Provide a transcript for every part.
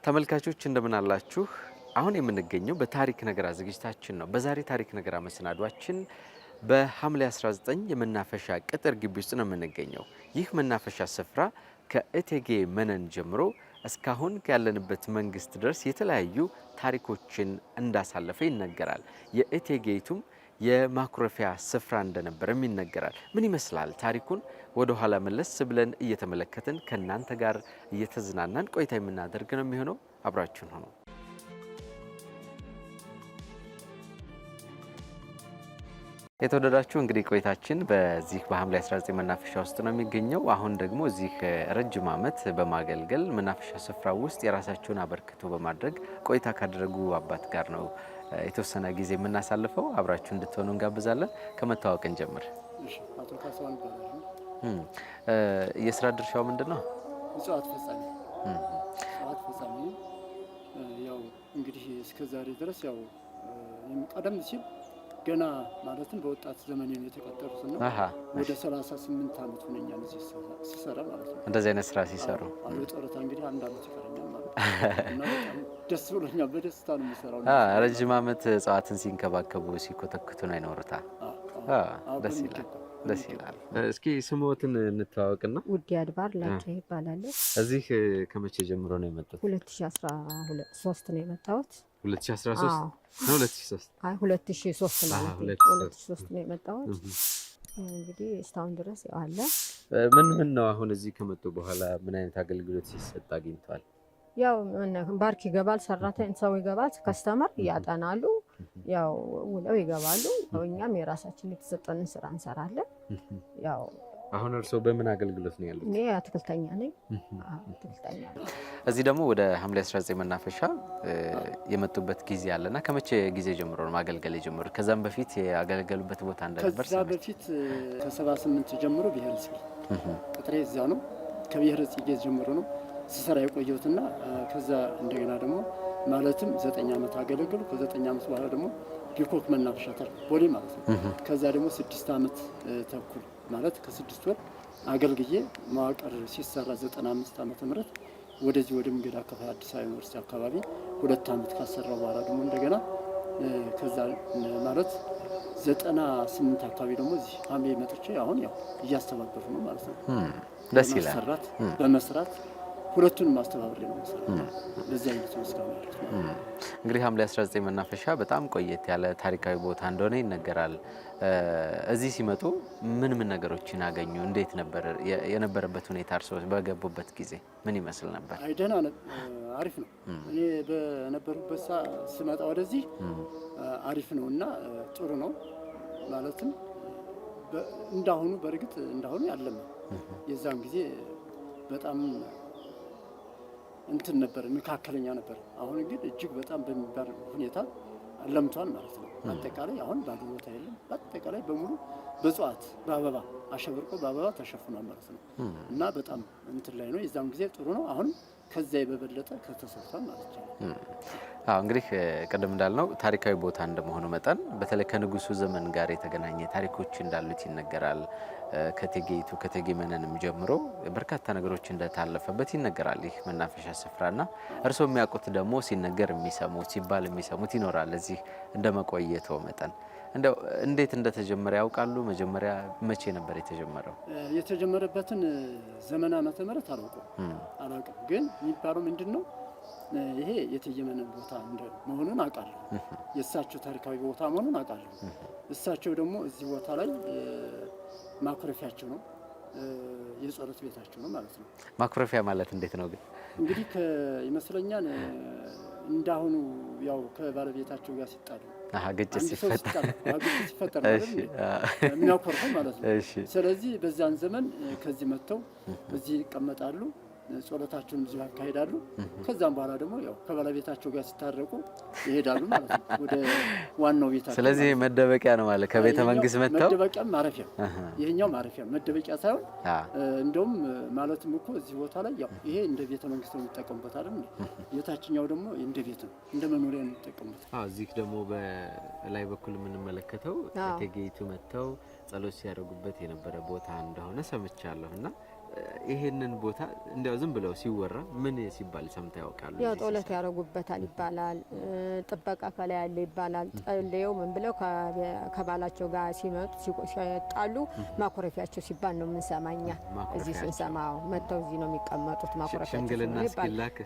ተመልካቾች እንደምን አላችሁ? አሁን የምንገኘው በታሪክ ነገራ ዝግጅታችን ነው። በዛሬ ታሪክ ነገራ መሰናዷችን በሐምሌ 19 የመናፈሻ ቅጥር ግቢ ውስጥ ነው የምንገኘው። ይህ መናፈሻ ስፍራ ከእቴጌ መነን ጀምሮ እስካሁን ያለንበት መንግስት ድረስ የተለያዩ ታሪኮችን እንዳሳለፈ ይነገራል። የእቴጌይቱም የማኩረፊያ ስፍራ እንደነበረም ይነገራል። ምን ይመስላል ታሪኩን ወደ ኋላ መለስ ብለን እየተመለከትን ከናንተ ጋር እየተዝናናን ቆይታ የምናደርግ ነው የሚሆነው። አብራችሁን ሆኖ የተወደዳችሁ እንግዲህ ቆይታችን በዚህ በሐምሌ 19 መናፈሻ ውስጥ ነው የሚገኘው። አሁን ደግሞ እዚህ ረጅም ዓመት በማገልገል መናፈሻ ስፍራ ውስጥ የራሳቸውን አበርክቶ በማድረግ ቆይታ ካደረጉ አባት ጋር ነው የተወሰነ ጊዜ የምናሳልፈው። አብራችሁ እንድትሆኑ እንጋብዛለን። ከመታወቅን ጀምር። እሺ፣ አቶ ካሳሁን ይባላል። የስራ ድርሻው ምንድነው? እጽዋት ፈጻሚ። እጽዋት ፈጻሚ ያው እንግዲህ እስከዛሬ ድረስ ያው ቀደም ሲል ገና ማለትም በወጣት ዘመኔ ነው የተቀጠሩት ነው። ወደ 38 ዓመት ሆነኛል እዚህ ሲሰራ ማለት ነው። እንደዚህ አይነት ስራ ሲሰሩ አሉ ጦርታ እንግዲህ አንድ ዓመት ይቀረኛል ማለት ነው። እና በጣም ደስ ብሎኛል። በደስታ ነው የምሰራው። ረጅም ዓመት እጽዋትን ሲንከባከቡ ሲኮተኩቱ ነው ይኖርታ። ደስ ይላል። ደስ ይላል። እስኪ ስሞትን እንተዋወቅና። ውዴ አድባር ላቄ ይባላል። እዚህ ከመቼ ጀምሮ ነው የመጣው? 2013 ነው የመጣሁት። 2013 ነው 2003? አይ 2003 ማለት ነው። 2003 ነው የመጣሁት። እንግዲህ እስካሁን ድረስ ያው አለ። ምን ነው አሁን እዚህ ከመጡ በኋላ ምን አይነት አገልግሎት ሲሰጥ አግኝቷል? ያው ባርክ ይገባል፣ ሰራተኛ ሰው ይገባል፣ ከስተመር ያጠናሉ፣ ያው ውለው ይገባሉ። እኛም የራሳችን የተሰጠንን ስራ እንሰራለን። ያው አሁን እርስዎ በምን አገልግሎት ነው ያሉት? እኔ አትክልተኛ ነኝ። አትክልተኛ ነኝ። እዚህ ደግሞ ወደ ሐምሌ 19 መናፈሻ የመጡበት ጊዜ አለና ከመቼ ጊዜ ጀምሮ ነው ማገልገል የጀመሩት? ከዛም በፊት ያገለገሉበት ቦታ እንደነበር? ከዛ በፊት ከ78 ጀምሮ ብሔረ ጽጌ ቅጥሬ እዛ ነው። ከብሔረ ጽጌ ጀምሮ ነው ስሰራ የቆየሁትና ከዛ እንደገና ደግሞ ማለትም 9 ዓመት አገለገሉ። ከ9 ዓመት በኋላ ደግሞ ፒኮክ መናፈሻ ቦሌ ማለት ነው። ከዛ ደግሞ 6 ዓመት ተኩል ማለት ከ6 ወር አገልግዬ መዋቅር ሲሰራ 95 ዓመተ ምህረት ወደዚህ ወደ መንገድ አካባቢ አዲስ አበባ ዩኒቨርሲቲ አካባቢ 2 ዓመት ካሰራው በኋላ ደግሞ እንደገና ከዛ ማለት 98 አካባቢ ደግሞ እዚህ ሐምሌ መጥቼ አሁን ያው እያስተባበሩ ነው ማለት ነው። ደስ ይላል። በመስራት ሁለቱንም ማስተባበር ነው ማለት ነው። በዚህ አይነት መስጋና ማለት ነው። እንግዲህ ሐምሌ 19 መናፈሻ በጣም ቆየት ያለ ታሪካዊ ቦታ እንደሆነ ይነገራል። እዚህ ሲመጡ ምን ነገሮችን አገኙ? እንዴት ነበር የነበረበት ሁኔታ? እርስዎ በገቡበት ጊዜ ምን ይመስል ነበር? ደህና ነው፣ አሪፍ ነው። እኔ በነበርኩበት ስመጣ ወደዚህ አሪፍ ነው እና ጥሩ ነው ማለትም እንዳሁኑ በእርግጥ እንዳሁኑ ያለም የዛም ጊዜ በጣም እንትን ነበር፣ መካከለኛ ነበር። አሁን ግን እጅግ በጣም በሚባል ሁኔታ ለምቷል ማለት ነው። አጠቃላይ አሁን ባዶ ቦታ የለም። አጠቃላይ በሙሉ በእጽዋት በአበባ አሸብርቆ በአበባ ተሸፍኗል ማለት ነው እና በጣም እንትን ላይ ነው። የዛም ጊዜ ጥሩ ነው። አሁን ከዛ የበለጠ ከተሰፋ ማለት ነው። እንግዲህ ቀደም እንዳልነው ታሪካዊ ቦታ እንደመሆኑ መጠን በተለይ ከንጉሱ ዘመን ጋር የተገናኘ ታሪኮች እንዳሉት ይነገራል። ከእቴጌይቱ ከእቴጌ መነንም ጀምሮ በርካታ ነገሮች እንደታለፈበት ይነገራል ይህ መናፈሻ ስፍራና እርስዎ የሚያውቁት ደግሞ ሲነገር የሚሰሙት ሲባል የሚሰሙት ይኖራል። እዚህ እንደመቆየተው መጠን እንደው እንዴት እንደተጀመረ ያውቃሉ? መጀመሪያ መቼ ነበር የተጀመረው? የተጀመረበትን ዘመን ዓመተ ምህረት አላውቅም። ግን የሚባለው ምንድነው ይሄ የእቴጌ መነን ቦታ መሆኑን አውቃለሁ። የእሳቸው ታሪካዊ ቦታ መሆኑን አውቃለሁ። እሳቸው ደግሞ እዚህ ቦታ ላይ ማኩረፊያቸው ነው፣ የጸሎት ቤታቸው ነው ማለት ነው። ማኩረፊያ ማለት እንዴት ነው ግን? እንግዲህ ይመስለኛል እንዳሁኑ ያው ከባለቤታቸው ጋር ሲጣሉ ግጭት ሲፈጠር ማለት ነው የሚያኮርፈው ማለት ነው። ስለዚህ በዛን ዘመን ከዚህ መጥተው እዚህ ይቀመጣሉ፣ ጸሎታቸውን እዚህ ያካሂዳሉ። ከዛም በኋላ ደግሞ ያው ከባለቤታቸው ጋር ሲታረቁ ይሄዳሉ ማለት ነው ወደ ዋናው ቤታቸው። ስለዚህ መደበቂያ ነው ማለት ከቤተ መንግስት መጥተው መደበቂያ ማረፊያ፣ ይሄኛው ማረፊያ መደበቂያ ሳይሆን እንደውም ማለትም እኮ እዚህ ቦታ ላይ ያው ይሄ እንደ ቤተ መንግስት ነው የሚጠቀሙበት አይደል? የታችኛው ደግሞ እንደ ቤት ነው እንደ መኖሪያ ነው የሚጠቀሙበት። እዚህ ደግሞ በላይ በኩል የምንመለከተው እቴጌይቱ መጥተው ጸሎት ሲያደርጉበት የነበረ ቦታ እንደሆነ ሰምቻለሁና ይሄንን ቦታ እንዲያው ዝም ብለው ሲወራ ምን ሲባል ሰምተው ያውቃሉ? ያው ጦለት ያረጉበታል ይባላል፣ ጥበቃ ከላይ ያለ ይባላል። ጠልየው ምን ብለው ከባላቸው ጋር ሲመጡ ሲጣሉ ማኮረፊያቸው ሲባል ነው የምንሰማኛ። እዚህ ስንሰማው መተው እዚህ ነው የሚቀመጡት ማኮረፊያቸው ሽምግልና እስኪላክ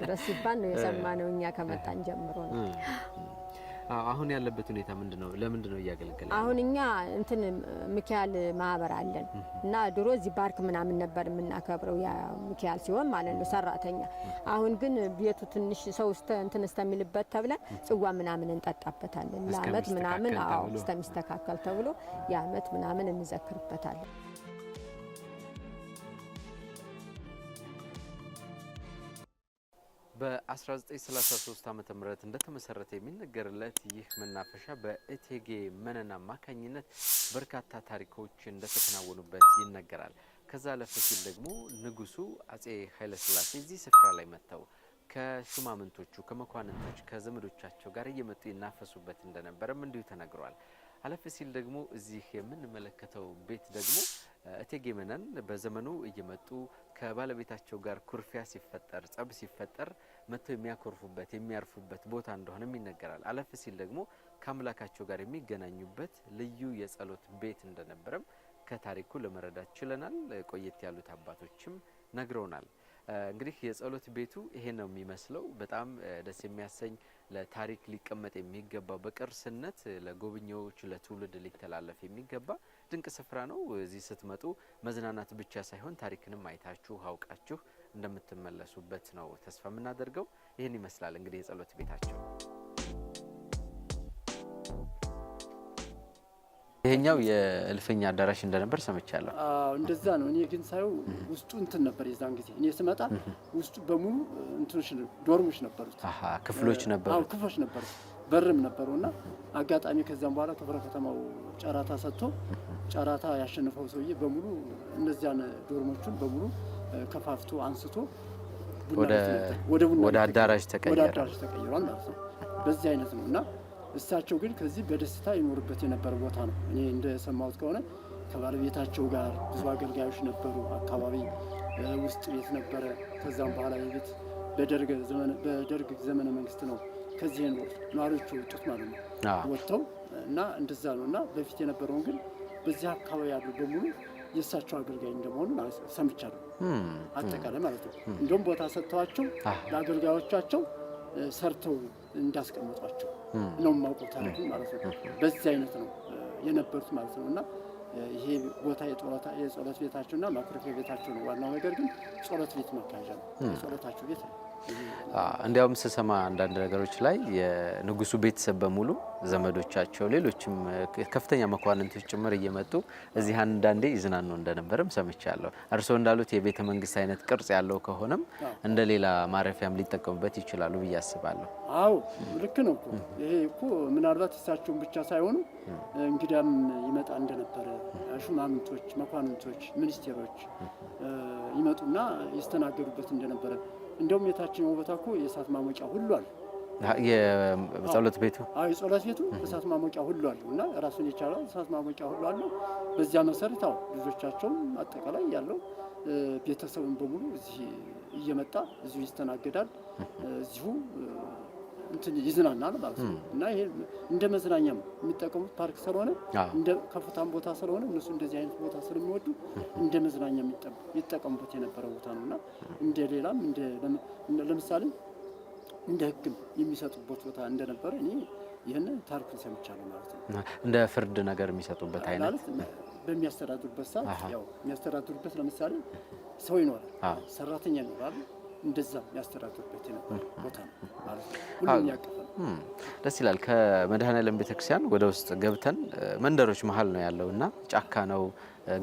ድረስ ሲባል ነው የሰማነው እኛ ከመጣን ጀምሮ ነው። አሁን ያለበት ሁኔታ ምንድነው? ለምንድነው እያገለገለ? አሁን እኛ እንትን ሚካኤል ማህበር አለን እና ድሮ እዚህ ባርክ ምናምን ነበር የምናከብረው ያ ሚካኤል ሲሆን ማለት ነው ሰራተኛ። አሁን ግን ቤቱ ትንሽ ሰው እንትን እስከሚልበት ተብለን ጽዋ ምናምን እንጠጣበታለን ለአመት ምናምን እስከሚስተካከል ተብሎ የአመት ምናምን እንዘክርበታለን። በ1933 ዓመተ ምህረት እንደተመሰረተ የሚነገርለት ይህ መናፈሻ በእቴጌ መነን አማካኝነት በርካታ ታሪኮች እንደተከናወኑበት ይነገራል። ከዛ ለፍ ሲል ደግሞ ንጉሱ አጼ ኃይለ ሥላሴ እዚህ ስፍራ ላይ መጥተው ከሹማምንቶቹ ከመኳንንቶች ከዘመዶቻቸው ጋር እየመጡ ይናፈሱበት እንደነበረም እንዲሁ ተነግሯል። አለፍ ሲል ደግሞ እዚህ የምንመለከተው ቤት ደግሞ እቴጌ መነን በዘመኑ እየመጡ ከባለቤታቸው ጋር ኩርፊያ ሲፈጠር ጸብ ሲፈጠር መተው የሚያኮርፉበት የሚያርፉበት ቦታ እንደሆነም ይነገራል። አለፍ ሲል ደግሞ ከአምላካቸው ጋር የሚገናኙበት ልዩ የጸሎት ቤት እንደነበረም ከታሪኩ ለመረዳት ችለናል። ቆየት ያሉት አባቶችም ነግረውናል። እንግዲህ የጸሎት ቤቱ ይሄ ነው የሚመስለው። በጣም ደስ የሚያሰኝ ለታሪክ ሊቀመጥ የሚገባው በቅርስነት ለጎብኚዎች ለትውልድ ሊተላለፍ የሚገባ ድንቅ ስፍራ ነው። እዚህ ስትመጡ መዝናናት ብቻ ሳይሆን ታሪክንም አይታችሁ አውቃችሁ እንደምትመለሱበት ነው ተስፋ የምናደርገው። ይህን ይመስላል እንግዲህ የጸሎት ቤታቸው። ይሄኛው የእልፍኝ አዳራሽ እንደነበር ሰምቻለሁ። እንደዛ ነው። እኔ ግን ሳይው ውስጡ እንትን ነበር የዛን ጊዜ እኔ ስመጣ ውስጡ በሙሉ እንትንሽ ዶርሞች ነበሩት። ክፍሎች ነበሩ። ክፍሎች ነበሩ፣ በርም ነበሩና አጋጣሚ ከዛም በኋላ ክፍለ ከተማው ጨራታ ሰጥቶ ጨራታ ያሸነፈው ሰውዬ በሙሉ እነዚያን ዶርሞቹን በሙሉ ከፋፍቶ አንስቶ ወደ አዳራሽ ተቀይሯል ማለት ነው። በዚህ አይነት ነውና እሳቸው ግን ከዚህ በደስታ ይኖርበት የነበረ ቦታ ነው። እኔ እንደሰማሁት ከሆነ ከባለቤታቸው ጋር ብዙ አገልጋዮች ነበሩ። አካባቢ ውስጥ ቤት ነበረ። ከዛም በኋላ የቤት በደርግ ዘመነ መንግስት ነው ከዚህ ነዋሪዎቹ ወጡት ማለት ነው ወጥተው እና እንደዛ ነው። እና በፊት የነበረውን ግን በዚህ አካባቢ ያሉ በሙሉ የእሳቸው አገልጋይ እንደመሆኑ ሰምቻለሁ። አጠቃላይ ማለት ነው። እንደውም ቦታ ሰጥተዋቸው ለአገልጋዮቻቸው ሰርተው እንዳስቀምጧቸው ነው የማውቀው ታሪክ ማለት ነው። በዚህ አይነት ነው የነበሩት ማለት ነው። እና ይሄ ቦታ የጸሎት ቤታቸውና ማኩረፊያ ቤታቸው ነው። ዋናው ነገር ግን ጸሎት ቤት ማካሄጃ ነው። የጸሎታቸው ቤት ነው። እንዲያውም ስሰማ አንዳንድ ነገሮች ላይ የንጉሱ ቤተሰብ በሙሉ ዘመዶቻቸው ሌሎችም ከፍተኛ መኳንንቶች ጭምር እየመጡ እዚህ አንዳንዴ ይዝናኑ እንደነበረም ሰምቻለሁ። እርስዎ እንዳሉት የቤተ መንግስት አይነት ቅርጽ ያለው ከሆነም እንደ ሌላ ማረፊያም ሊጠቀሙበት ይችላሉ ብዬ አስባለሁ። አዎ ልክ ነው እኮ ይሄ እኮ ምናልባት እሳቸውን ብቻ ሳይሆኑ እንግዳም ይመጣ እንደነበረ ሹማምንቶች፣ መኳንንቶች፣ ሚኒስቴሮች ይመጡና ይስተናገዱበት እንደነበረ እንደውም የታችኛው ቦታ እኮ የእሳት ማሞቂያ ሁሉ አለ። የጸሎት ቤቱ የጸሎት ቤቱ እሳት ማሞቂያ ሁሉ አለ እና ራሱን የቻለ እሳት ማሞቂያ ሁሉ አለ። በዚያ መሰረት ልጆቻቸውም አጠቃላይ ያለው ቤተሰቡን በሙሉ እዚህ እየመጣ እዚሁ ይስተናገዳል፣ እዚሁ እንትን ይዝናናል ማለት ነው። እና ይሄ እንደ መዝናኛም የሚጠቀሙት ፓርክ ስለሆነ እንደ ከፍታም ቦታ ስለሆነ እነሱ እንደዚህ አይነት ቦታ ስለሚወዱ እንደ መዝናኛ የሚጠቀሙበት የነበረ ቦታ ነውና እንደ ሌላም ለምሳሌ እንደ ሕግም የሚሰጡበት ቦታ እንደነበረ እኔ ይሄን ታሪኩን ሰምቻለሁ ማለት ነው። እንደ ፍርድ ነገር የሚሰጡበት አይነት በሚያስተዳድሩበት ሰዓት ያው የሚያስተዳድሩበት ለምሳሌ ሰው ይኖራል፣ ሰራተኛ ይኖራል። እንደዛ የሚያስተዳድሩበት የነበረ ቦታ ነው ማለት ነው። ሁሉም ያቀፋል። ደስ ይላል። ከመድኃኔዓለም ቤተክርስቲያን ወደ ውስጥ ገብተን መንደሮች መሀል ነው ያለውና ጫካ ነው፣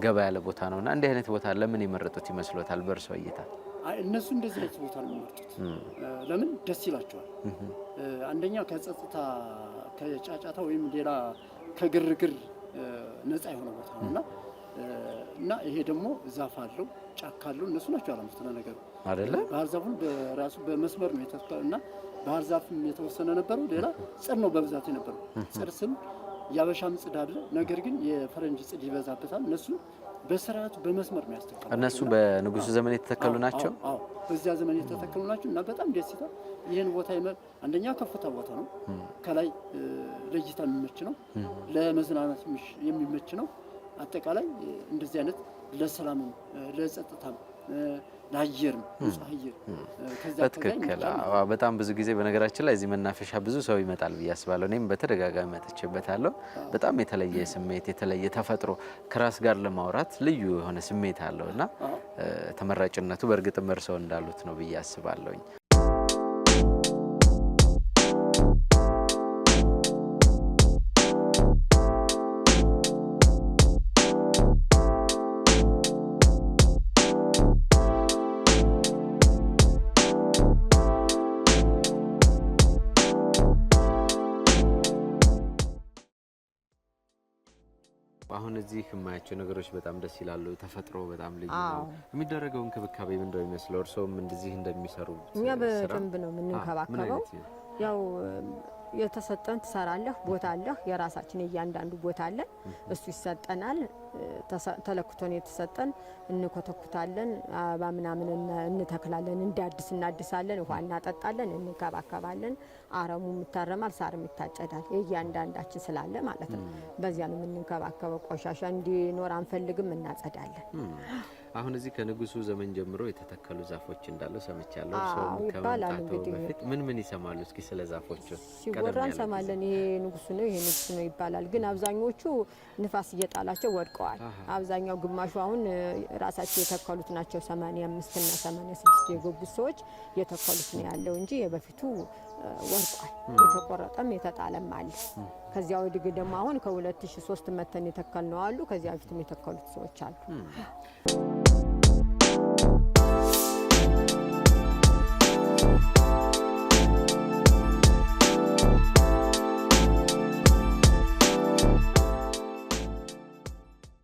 ገባ ያለ ቦታ ነውና እንዲህ አይነት ቦታ ለምን የመረጡት ይመስሎታል በእርሶ እይታ? እነሱ እንደዚህ አይነት ቦታ ነው የሚመርጡት። ለምን ደስ ይላቸዋል? አንደኛ ከጸጥታ ከጫጫታ ወይም ሌላ ከግርግር ነፃ የሆነ ቦታ ነውና እና ይሄ ደግሞ ዛፍ አለው፣ ጫካ አለው። እነሱ ናቸው ያላሙት ነገሩ አይደለ? ባህር ዛፉን በራሱ በመስመር ነው የተተከለው እና ባህር ዛፍም የተወሰነ ነበረው። ሌላ ጽድ ነው በብዛት የነበረው። ጽድ ስም ያበሻም ጽድ አለ፣ ነገር ግን የፈረንጅ ጽድ ይበዛበታል። እነሱ በስርዓቱ በመስመር ነው ያስተካከሉ። እነሱ በንጉሱ ዘመን የተተከሉ ናቸው። አዎ በዚያ ዘመን የተተከሉ ናቸው እና በጣም ደስ ይላል። ይሄን ቦታ አንደኛ ከፍታ ቦታ ነው። ከላይ ለእይታ የሚመች ነው። ለመዝናናት የሚመች ነው። አጠቃላይ እንደዚህ አይነት ለሰላም ለጸጥታ ለአየር አየር በትክክል በጣም ብዙ ጊዜ በነገራችን ላይ እዚህ መናፈሻ ብዙ ሰው ይመጣል ብዬ አስባለሁ። እኔም በተደጋጋሚ መጥቼበታለሁ። በጣም የተለየ ስሜት የተለየ ተፈጥሮ ከራስ ጋር ለማውራት ልዩ የሆነ ስሜት አለውና ተመራጭነቱ በእርግጥም እርሰው እንዳሉት ነው ብዬ አስባለሁኝ። አሁን እዚህ የማያቸው ነገሮች በጣም ደስ ይላሉ። ተፈጥሮ በጣም ልዩ ነው። የሚደረገው እንክብካቤ ምንድነው የሚመስለው? እርሶም እንደዚህ እንደሚሰሩ እኛ በደንብ ነው የምንከባከበው። ያው የተሰጠን ትሰራለህ፣ ቦታ አለህ፣ የራሳችን እያንዳንዱ ቦታ አለን። እሱ ይሰጠናል። ተለክቶን የተሰጠን እንኮተኩታለን፣ አበባ ምናምን እንተክላለን፣ እንዳዲስ እናድሳለን፣ ውሃ እናጠጣለን፣ እንከባከባለን። አረሙ ይታረማል፣ ሳርም ይታጨዳል። እያንዳንዳችን ስላለ ማለት ነው። በዚያ ነው የምንከባከበው። ቆሻሻ እንዲኖር አንፈልግም፣ እናጸዳለን። አሁን እዚህ ከንጉሱ ዘመን ጀምሮ የተተከሉ ዛፎች እንዳሉ ሰምቻለሁ። ሰው ከመምጣቱ በፊት ምን ይሰማሉ? እስኪ ስለ ዛፎቹ ሲወራ እንሰማለን። ይሄ ንጉሱ ነው፣ ይሄ ንጉሱ ነው ይባላል። ግን አብዛኞቹ ንፋስ እየጣላቸው ወድቀዋል። አብዛኛው ግማሹ አሁን ራሳቸው የተከሉት ናቸው። 85 እና 86 የገቡት ሰዎች የተከሉት ነው ያለው እንጂ የበፊቱ ወድቋል። የተቆረጠም የተጣለም አለ። ከዚያ ወዲህ ደግሞ አሁን ከ2003 መተን የተከልነው አሉ። ከዚያ በፊትም የተከሉት ሰዎች አሉ።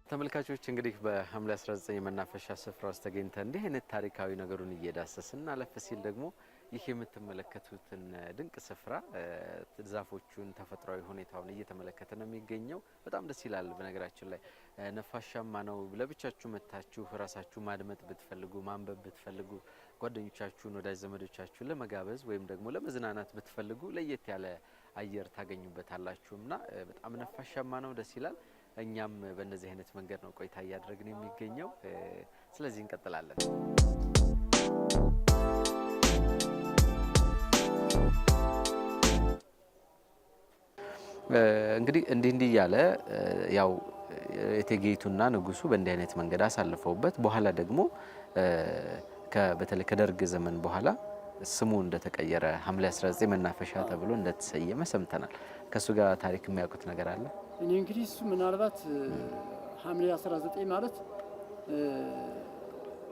ተመልካቾች እንግዲህ በሐምሌ 19 የመናፈሻ ስፍራ ውስጥ ተገኝተን እንዲህ አይነት ታሪካዊ ነገሩን እየዳሰስን አለፍ ሲል ደግሞ ይህ የምትመለከቱትን ድንቅ ስፍራ ዛፎቹን ተፈጥሯዊ ሁኔታውን እየተመለከተ ነው የሚገኘው። በጣም ደስ ይላል። በነገራችን ላይ ነፋሻማ ነው። ለብቻችሁ መታችሁ ራሳችሁ ማድመጥ ብትፈልጉ ማንበብ ብትፈልጉ ጓደኞቻችሁን ወዳጅ ዘመዶቻችሁን ለመጋበዝ ወይም ደግሞ ለመዝናናት ብትፈልጉ ለየት ያለ አየር ታገኙበታላችሁና በጣም ነፋሻማ ነው። ደስ ይላል። እኛም በእነዚህ አይነት መንገድ ነው ቆይታ እያደረግን የሚገኘው። ስለዚህ እንቀጥላለን። እንግዲህ እንዲህ ያለ ያው እቴጌይቱና ንጉሱ በእንዲህ አይነት መንገድ አሳልፈውበት በኋላ ደግሞ በተለይ ከደርግ ዘመን በኋላ ስሙ እንደተቀየረ ሐምሌ 19 መናፈሻ ተብሎ እንደተሰየመ ሰምተናል። ከሱ ጋር ታሪክ የሚያውቁት ነገር አለ? እኔ እንግዲህ እሱ ምናልባት ሐምሌ 19 ማለት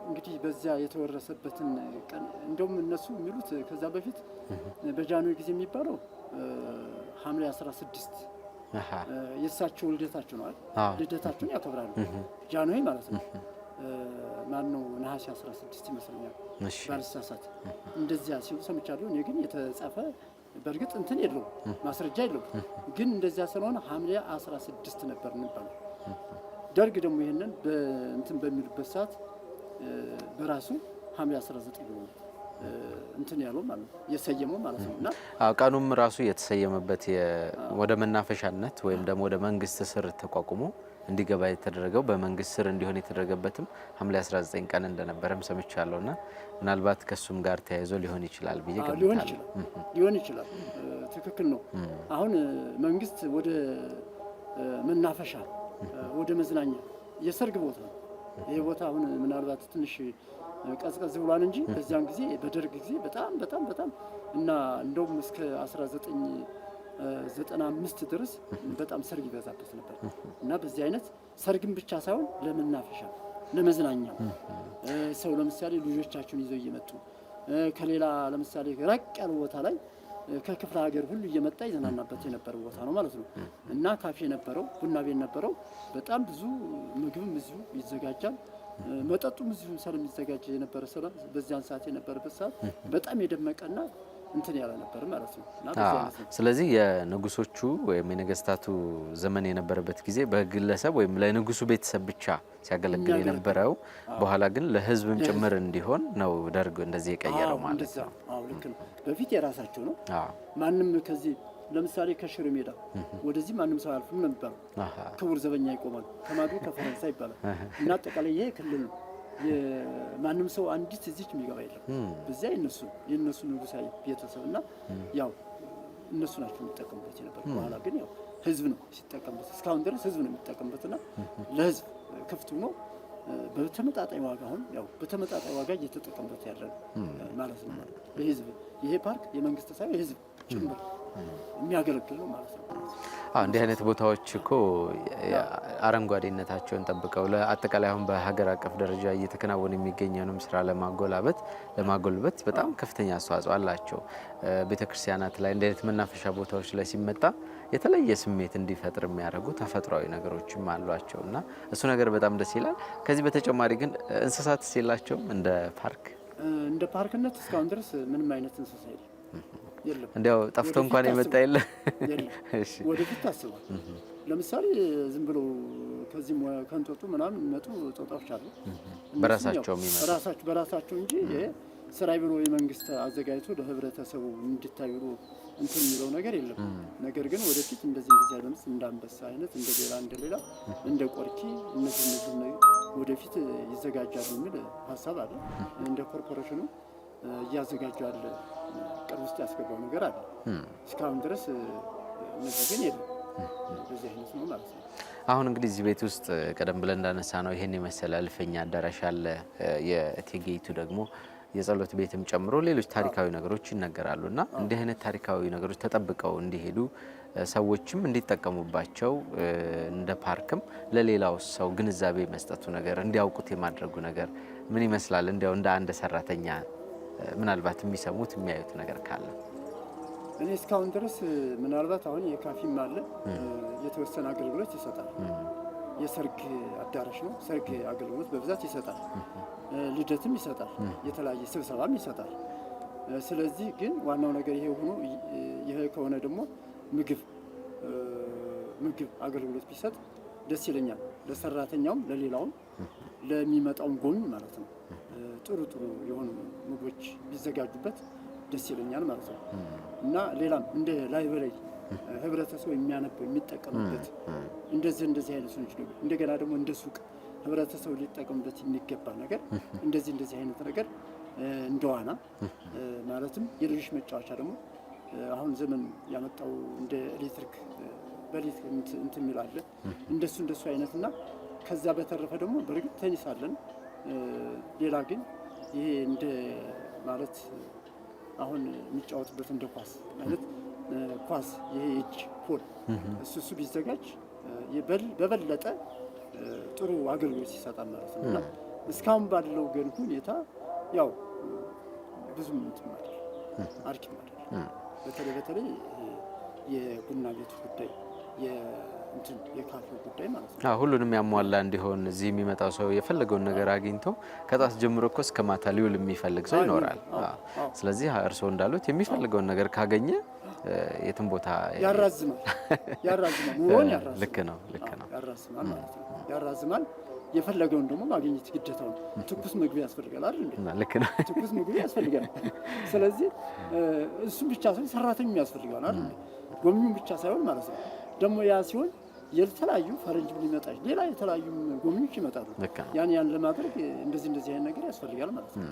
እንግዲህ በዚያ የተወረሰበትን ቀን እንደውም እነሱ የሚሉት ከዛ በፊት በጃንሆይ ጊዜ የሚባለው ሐምሌ 16 የእሳቸው ልደታቸው ነው አይደል? ልደታቸውን ያከብራሉ ጃንሆይ ማለት ነው። ማን ነው ነሐሴ 16 ይመስለኛል ባልሳሳት እንደዚያ ሲሉ ሰምቻለሁ። እኔ ግን የተጻፈ በእርግጥ እንትን የለው ማስረጃ የለው። ግን እንደዚያ ስለሆነ ሐምሌ 16 ነበር እንባለው። ደርግ ደግሞ ይሄንን በእንትን በሚሉበት ሰዓት በራሱ ሐምሌ 19 ነው እንትን ያለው ማለት ነው የሰየመው ማለት ነው። እና ቀኑም ራሱ የተሰየመበት ወደ መናፈሻነት ወይም ደግሞ ወደ መንግስት ስር ተቋቁሞ እንዲገባ የተደረገው በመንግስት ስር እንዲሆን የተደረገበትም ሐምሌ 19 ቀን እንደነበረም ሰምቻለሁና ምናልባት ከሱም ጋር ተያይዞ ሊሆን ይችላል ብዬ ገምታለሁ። ሊሆን ይችላል። ትክክል ነው። አሁን መንግስት ወደ መናፈሻ ወደ መዝናኛ የሰርግ ቦታ ነው ይሄ ቦታ አሁን ምናልባት ትንሽ ቀዝቀዝ ብሏል እንጂ በዚያን ጊዜ በደርግ ጊዜ በጣም እና እንደውም እስከ 1995 ድረስ በጣም ሰርግ ይበዛበት ነበር። እና በዚህ አይነት ሰርግም ብቻ ሳይሆን ለመናፈሻ ለመዝናኛ ሰው ለምሳሌ ልጆቻቸውን ይዘው እየመጡ ከሌላ ለምሳሌ ራቅ ያለ ቦታ ላይ ከክፍለ ሀገር ሁሉ እየመጣ ይዘናናበት የነበረ ቦታ ነው ማለት ነው። እና ካፌ ነበረው፣ ቡና ቤት ነበረው። በጣም ብዙ ምግብም እዚሁ ይዘጋጃል፣ መጠጡም እዚሁ ስለሚዘጋጅ የነበረ በዚያን ሰዓት የነበረበት ሰዓት በጣም የደመቀና እንትን ያለ ነበር ማለት ነው። ስለዚህ የንጉሶቹ ወይም የነገስታቱ ዘመን የነበረበት ጊዜ በግለሰብ ወይም ለንጉሱ ቤተሰብ ብቻ ሲያገለግል የነበረው በኋላ ግን ለህዝብም ጭምር እንዲሆን ነው ደርግ እንደዚህ የቀየረው ማለት ነው። አዎ ልክ ነው። በፊት የራሳቸው ነው። ማንም ከዚህ ለምሳሌ ከሽሮ ሜዳ ወደዚህ ማንም ሰው አያልፍም ነበር። ክቡር ዘበኛ ይቆማል ከማዶ ከፈረንሳይ ይባላል እና አጠቃላይ ይሄ ክልል ነው። የማንም ሰው አንዲት እዚች የሚገባ የለም። በዚያ የነሱ ንጉሳዊ ቤተሰብ እና ያው እነሱ ናቸው የሚጠቀሙበት የነበር። በኋላ ግን ያው ህዝብ ነው ሲጠቀምበት፣ እስካሁን ድረስ ህዝብ ነው የሚጠቀምበትና ለህዝብ ክፍት ሆኖ በተመጣጣኝ ዋጋ አሁን ያው በተመጣጣኝ ዋጋ እየተጠቀምበት ያለ ማለት ነው። ለህዝብ ይሄ ፓርክ የመንግስት ሳይሆን የህዝብ ጭምር የሚያገለግል ነው ማለት ነው። እንዲህ አይነት ቦታዎች እኮ አረንጓዴነታቸውን ጠብቀው ለአጠቃላይ አሁን በሀገር አቀፍ ደረጃ እየተከናወነ የሚገኘውንም ስራ ለማጎልበት በጣም ከፍተኛ አስተዋጽኦ አላቸው። ቤተክርስቲያናት ላይ እንዲህ አይነት መናፈሻ ቦታዎች ላይ ሲመጣ የተለየ ስሜት እንዲፈጥር የሚያደርጉ ተፈጥሯዊ ነገሮችም አሏቸው እና እሱ ነገር በጣም ደስ ይላል። ከዚህ በተጨማሪ ግን እንስሳትስ የላቸውም? እንደ ፓርክነት እስካሁን ድረስ ምንም አይነት እንስሳ የለም። እንዲያው ጠፍቶ እንኳን የመጣ የለ። እሺ ወደፊት ታስባል። ለምሳሌ ዝም ብሎ ከዚህ ከንጦጡ ምናምን የሚመጡ ጦጣዎች አሉ። በራሳቸው እንጂ ስራይ ብሎ የመንግስት አዘጋጅቶ ለህብረተሰቡ እንዲታዩ እንትን የሚለው ነገር የለም። ነገር ግን ወደፊት እንደዚህ አይነት እንደ አንበሳ አይነት እንደሌላ እንደ ቆርኪ እነዚህ ወደፊት ይዘጋጃሉ የሚል ሀሳብ አለ። እንደ ኮርፖሬሽኑ እያዘጋጃል ቅር ውስጥ ያስገባው ነገር አለ። እስካሁን ድረስ እነዚህ ግን የለም። በዚህ አይነት ነው ማለት ነው። አሁን እንግዲህ እዚህ ቤት ውስጥ ቀደም ብለን እንዳነሳ ነው ይሄን የመሰለ እልፍኝ አዳራሽ አለ። የእቴጌይቱ ደግሞ የጸሎት ቤትም ጨምሮ ሌሎች ታሪካዊ ነገሮች ይነገራሉ እና እንዲህ አይነት ታሪካዊ ነገሮች ተጠብቀው እንዲሄዱ ሰዎችም እንዲጠቀሙባቸው እንደ ፓርክም ለሌላው ሰው ግንዛቤ መስጠቱ ነገር እንዲያውቁት የማድረጉ ነገር ምን ይመስላል? እንዲያው እንደ አንድ ሰራተኛ ምናልባት የሚሰሙት የሚያዩት ነገር ካለ? እኔ እስካሁን ድረስ ምናልባት አሁን የካፊም አለ የተወሰነ አገልግሎት ይሰጣል። የሰርግ አዳራሽ ነው። ሰርግ አገልግሎት በብዛት ይሰጣል። ልደትም ይሰጣል። የተለያየ ስብሰባም ይሰጣል። ስለዚህ ግን ዋናው ነገር ይሄ ሆኖ ይሄ ከሆነ ደግሞ ምግብ አገልግሎት ቢሰጥ ደስ ይለኛል። ለሰራተኛውም ለሌላውም ለሚመጣውም ጎብኝ ማለት ነው። ጥሩ የሆኑ ምግቦች ቢዘጋጁበት ደስ ይለኛል ማለት ነው እና ሌላም እንደ ላይብረሪ ህብረተሰቡ የሚያነበው የሚጠቀምበት እንደዚህ አይነት ሰዎች ነው። እንደገና ደግሞ እንደ ሱቅ ህብረተሰቡ ሊጠቀምበት የሚገባ ነገር እንደዚህ አይነት ነገር እንደዋና ማለትም የልጆች መጫወቻ ደግሞ አሁን ዘመን ያመጣው እንደ ኤሌክትሪክ በኤሌክትሪክ እንትን የሚላለ እንደሱ አይነትና ከዛ በተረፈ ደግሞ በርግጥ ቴኒስ አለን። ሌላ ግን ይሄ እንደ ማለት አሁን የሚጫወቱበት እንደ ኳስ ማለት ኳስ ይሄ እጅ ፖል እሱ ቢዘጋጅ በበለጠ ጥሩ አገልግሎት ይሰጣል ማለት ነው እና እስካሁን ባለው ግን ሁኔታ ያው ብዙም እንትን ማለት አርኪ ማለት በተለይ የቡና ቤቱ ጉዳይ የካፌ ጉዳይ ማለት ነው። ሁሉንም ያሟላ እንዲሆን እዚህ የሚመጣው ሰው የፈለገውን ነገር አግኝቶ ከጧት ጀምሮ እኮ እስከ ማታ ሊውል የሚፈልግ ሰው ይኖራል። ስለዚህ እርስዎ እንዳሉት የሚፈልገውን ነገር ካገኘ የትም ቦታ ያራዝማል ኑሮን ያራዝማል። ልክ ነው ያራዝማል ማለት ነው። ያራዝማል። የፈለገውን ደግሞ ማግኘት ግዴታው ነው። ትኩስ ምግብ ያስፈልጋል አይደል እንዴ? ልክ ነው። ትኩስ ምግብ ያስፈልጋል። ስለዚህ እሱ ብቻ ሳይሆን ሰራተኛው ያስፈልጋል አይደል እንዴ? ጎብኚው ብቻ ሳይሆን ማለት ነው። ደግሞ ያ ሲሆን የተለያዩ ፈረንጅ ሊመጣ ሌላ የተለያዩ ጎብኚዎች ይመጣሉ። ያን ለማድረግ እንደዚህ አይነት ነገር ያስፈልጋል ማለት ነው።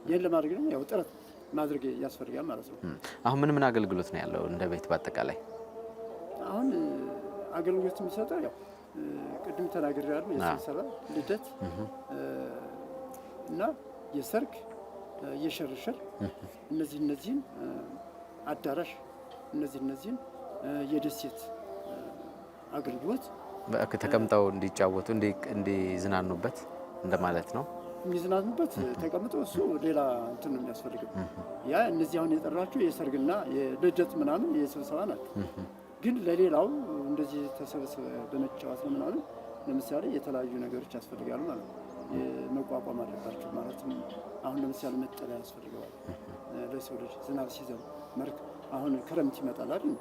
ይሄን ለማድረግ ደግሞ ያው ጥረት ማድረግ ያስፈልጋል ማለት ነው። አሁን ምን አገልግሎት ነው ያለው እንደ ቤት በአጠቃላይ? አሁን አገልግሎት የሚሰጠው ያው ቅድም ተናግሬያለሁ። የስብሰባ ልደት እና የሰርግ የሽርሽር እነዚህን አዳራሽ እነዚህን የደሴት አገልግሎት ተቀምጠው እንዲጫወቱ እንዲዝናኑበት እንደማለት ነው። የሚዝናኑበት ተቀምጠው እሱ ሌላ እንትን ነው የሚያስፈልገው። ያ እነዚህ አሁን የጠራቸው የሰርግና የልደት ምናምን የስብሰባ ናቸው። ግን ለሌላው እንደዚህ ተሰብስበ በመጫወት ነው ምናምን ለምሳሌ የተለያዩ ነገሮች ያስፈልጋሉ ማለት ነው። መቋቋም አለባቸው። ማለትም አሁን ለምሳሌ መጠለያ ያስፈልገዋል ለሰው ልጅ ዝናብ ሲዘንብ አሁን ክረምት ይመጣል አይደል?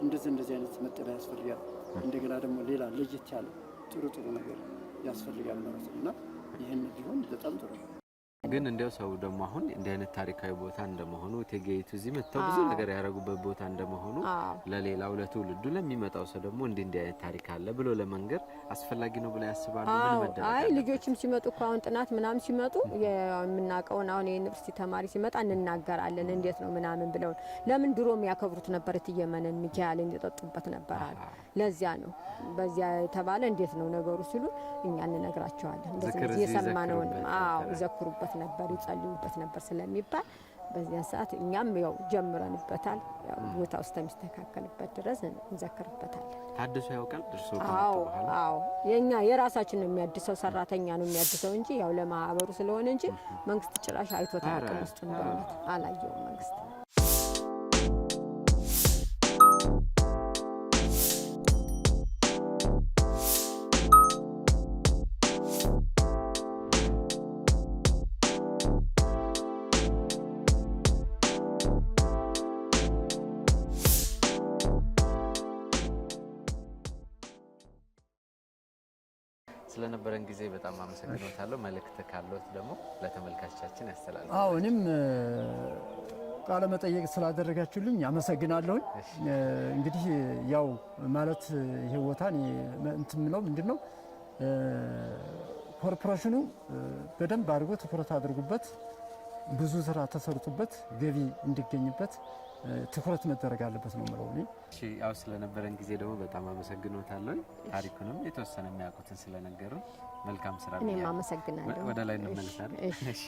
እንደዚህ አይነት መጠለያ ያስፈልጋል። እንደገና ደግሞ ሌላ ለየት ያለ ጥሩ ነገር ያስፈልጋል ማለት ነው። እና ይህን ቢሆን በጣም ጥሩ ነው። ግን እንዲያው ሰው ደግሞ አሁን እንዲህ አይነት ታሪካዊ ቦታ እንደመሆኑ እቴጌይቱ እዚህ መጥተው ብዙ ነገር ያደረጉበት ቦታ እንደመሆኑ ለሌላው ለትውልዱ ለሚመጣው ሰው ደግሞ እንዲህ አይነት ታሪክ አለ ብሎ ለመንገር አስፈላጊ ነው ብለው ያስባሉ። ምን መደረግ አይ ልጆችም ሲመጡ እኮ አሁን ጥናት ምናምን ሲመጡ የምናውቀውን አሁን የዩኒቨርሲቲ ተማሪ ሲመጣ እንናገራለን እንዴት ነው ምናምን ብለው ለምን ድሮም ያከብሩት ነበር እትየመነን ሚካኤል እንዲጠጡበት ነበር አለ። ለዚያ ነው በዚያ የተባለ እንዴት ነው ነገሩ ሲሉ እኛ እንነግራቸዋለን። እንደዚህ የሰማነውን ይዘክሩበት ነበር ይጸልዩበት ነበር ስለሚባል በዚያ ሰዓት እኛም ያው ጀምረንበታል። ያው ቦታው እስከሚስተካከልበት ድረስ እንዘክርበታለን። ታድሶ ያውቃል ድርሶ የኛ የራሳችን ነው የሚያድሰው ሰራተኛ ነው የሚያድሰው እንጂ ያው ለማህበሩ ስለሆነ እንጂ መንግስት ጭራሽ አይቶታል። ውስጥ እንደሆነ አላየውም መንግስት። ስለነበረን ጊዜ በጣም አመሰግናለሁ። መልእክት ካለዎት ደግሞ ለተመልካቾቻችን ያስተላልፋሉ። እኔም ቃለ መጠየቅ ስላደረጋችሁልኝ አመሰግናለሁ። እንግዲህ ያው ማለት ይሄ ቦታን እንትን ነው ምንድነው ኮርፖሬሽኑ በደንብ አድርጎ ትኩረት አድርጉበት፣ ብዙ ስራ ተሰርቶበት ገቢ እንዲገኝበት ትኩረት መደረግ አለበት ነው የምለው እኔ። እሺ ያው ስለነበረን ጊዜ ደግሞ በጣም አመሰግናለሁ። ታሪኩንም የተወሰነ የሚያውቁትን ስለነገሩን መልካም ስራ። እኔም አመሰግናለሁ። ወደ ላይ እንመለሳለን። እሺ